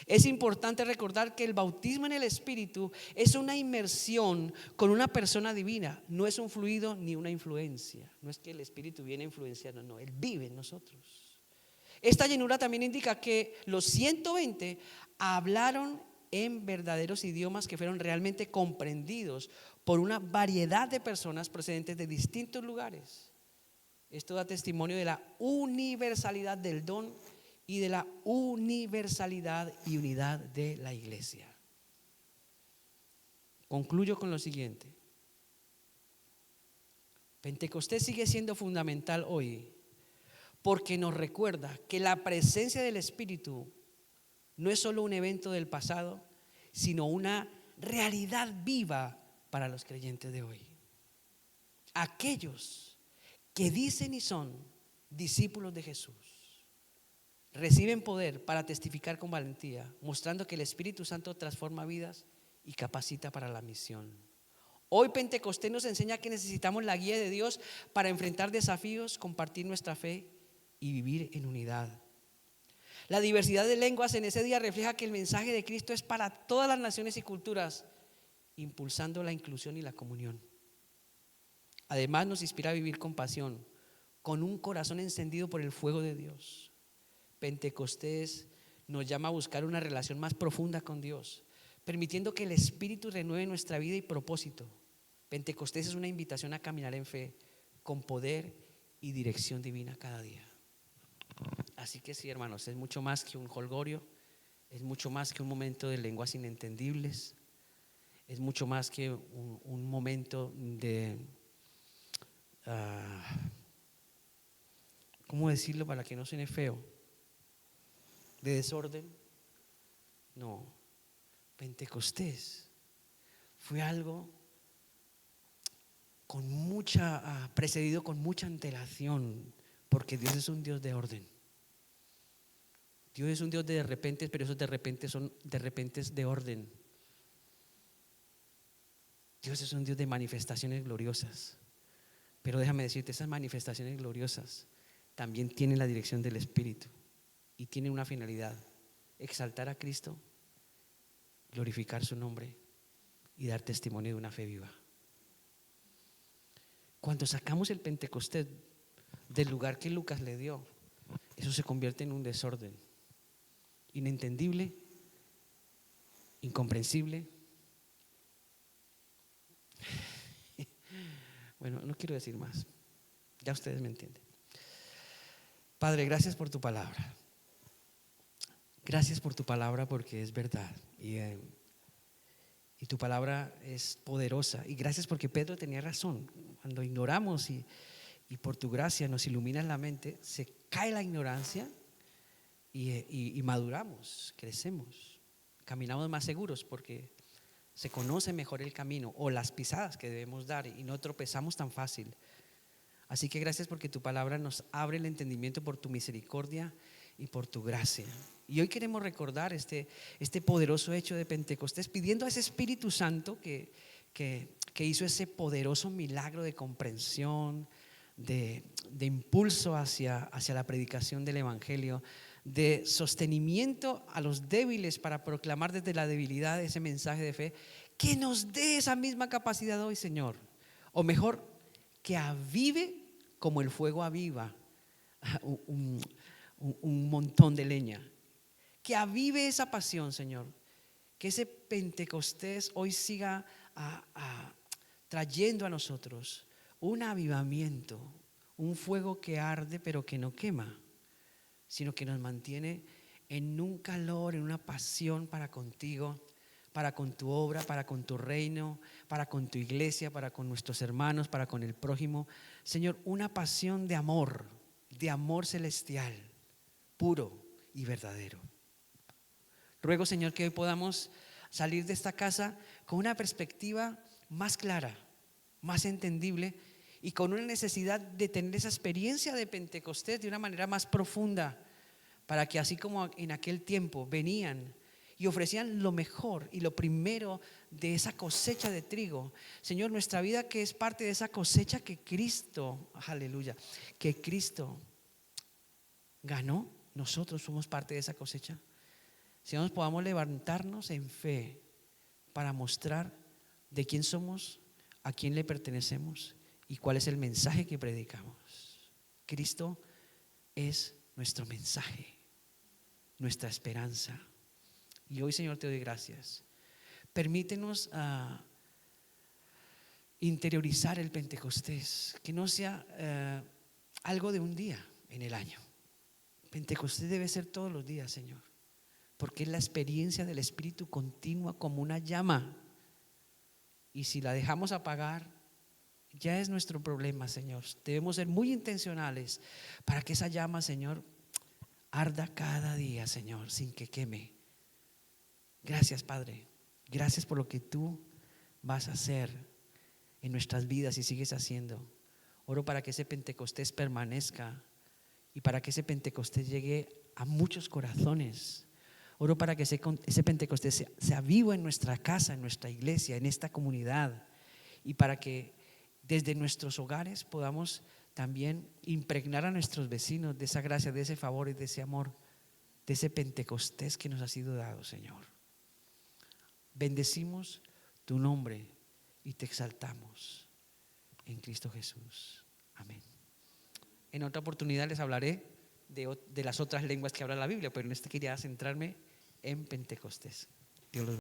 A: Es importante recordar que el bautismo en el Espíritu es una inmersión con una persona divina, no es un fluido ni una influencia. No es que el Espíritu viene a influenciarnos, no, Él vive en nosotros. Esta llenura también indica que los 120 hablaron en verdaderos idiomas que fueron realmente comprendidos por una variedad de personas procedentes de distintos lugares. Esto da testimonio de la universalidad del don y de la universalidad y unidad de la iglesia. Concluyo con lo siguiente. Pentecostés sigue siendo fundamental hoy porque nos recuerda que la presencia del Espíritu no es solo un evento del pasado, sino una realidad viva para los creyentes de hoy. Aquellos que dicen y son discípulos de Jesús reciben poder para testificar con valentía, mostrando que el Espíritu Santo transforma vidas y capacita para la misión. Hoy Pentecostés nos enseña que necesitamos la guía de Dios para enfrentar desafíos, compartir nuestra fe y vivir en unidad. La diversidad de lenguas en ese día refleja que el mensaje de Cristo es para todas las naciones y culturas, impulsando la inclusión y la comunión. Además nos inspira a vivir con pasión, con un corazón encendido por el fuego de Dios. Pentecostés nos llama a buscar una relación más profunda con Dios, permitiendo que el Espíritu renueve nuestra vida y propósito. Pentecostés es una invitación a caminar en fe, con poder y dirección divina cada día. Así que sí, hermanos, es mucho más que un jolgorio, es mucho más que un momento de lenguas inentendibles, es mucho más que un momento de, ¿cómo decirlo para que no suene feo? De desorden. No, Pentecostés fue algo con precedido con mucha antelación, porque Dios es un Dios de orden. Dios es un Dios de repentes, pero esos de repente son de repentes de orden. Dios es un Dios de manifestaciones gloriosas, pero déjame decirte, esas manifestaciones gloriosas también tienen la dirección del Espíritu y tienen una finalidad: exaltar a Cristo, glorificar su nombre y dar testimonio de una fe viva. Cuando sacamos el Pentecostés del lugar que Lucas le dio, eso se convierte en un desorden inentendible, incomprensible. Bueno, no quiero decir más, ya ustedes me entienden. Padre, gracias por tu palabra. Gracias por tu palabra, porque es verdad y tu palabra es poderosa. Y gracias porque Pedro tenía razón. Cuando ignoramos y por tu gracia nos iluminas la mente, se cae la ignorancia y maduramos, crecemos, caminamos más seguros porque se conoce mejor el camino o las pisadas que debemos dar y no tropezamos tan fácil. Así que gracias porque tu palabra nos abre el entendimiento por tu misericordia y por tu gracia. Y hoy queremos recordar este poderoso hecho de Pentecostés, pidiendo a ese Espíritu Santo que hizo ese poderoso milagro de comprensión, de impulso hacia la predicación del Evangelio, de sostenimiento a los débiles para proclamar desde la debilidad ese mensaje de fe, que nos dé esa misma capacidad hoy, Señor. O mejor, que avive como el fuego aviva un montón de leña. Que avive esa pasión, Señor. Que ese Pentecostés hoy siga trayendo a nosotros un avivamiento, un fuego que arde pero que no quema, sino que nos mantiene en un calor, en una pasión para contigo, para con tu obra, para con tu reino, para con tu iglesia, para con nuestros hermanos, para con el prójimo. Señor, una pasión de amor celestial, puro y verdadero. Ruego, Señor, que hoy podamos salir de esta casa con una perspectiva más clara, más entendible y con una necesidad de tener esa experiencia de Pentecostés de una manera más profunda, para que así como en aquel tiempo venían y ofrecían lo mejor y lo primero de esa cosecha de trigo. Señor, nuestra vida que es parte de esa cosecha que Cristo, aleluya, que Cristo ganó, nosotros somos parte de esa cosecha. Señor, podamos levantarnos en fe para mostrar de quién somos, a quién le pertenecemos y cuál es el mensaje que predicamos. Cristo es nuestro mensaje, nuestra esperanza. Y hoy, Señor, te doy gracias. Permítenos interiorizar el Pentecostés, que no sea algo de un día en el año. Pentecostés debe ser todos los días, Señor, porque es la experiencia del Espíritu continua como una llama. Y si la dejamos apagar, ya es nuestro problema, Señor. Debemos ser muy intencionales para que esa llama, Señor, arda cada día, Señor, sin que queme. Gracias, Padre. Gracias por lo que tú vas a hacer en nuestras vidas y sigues haciendo. Oro para que ese Pentecostés permanezca y para que ese Pentecostés llegue a muchos corazones. Oro para que ese Pentecostés sea vivo en nuestra casa, en nuestra iglesia, en esta comunidad, y para que desde nuestros hogares podamos también impregnar a nuestros vecinos de esa gracia, de ese favor y de ese amor, de ese Pentecostés que nos ha sido dado, Señor. Bendecimos tu nombre y te exaltamos en Cristo Jesús. Amén. En otra oportunidad les hablaré de las otras lenguas que habla la Biblia, pero en este quería centrarme en Pentecostés. Dios los bendiga.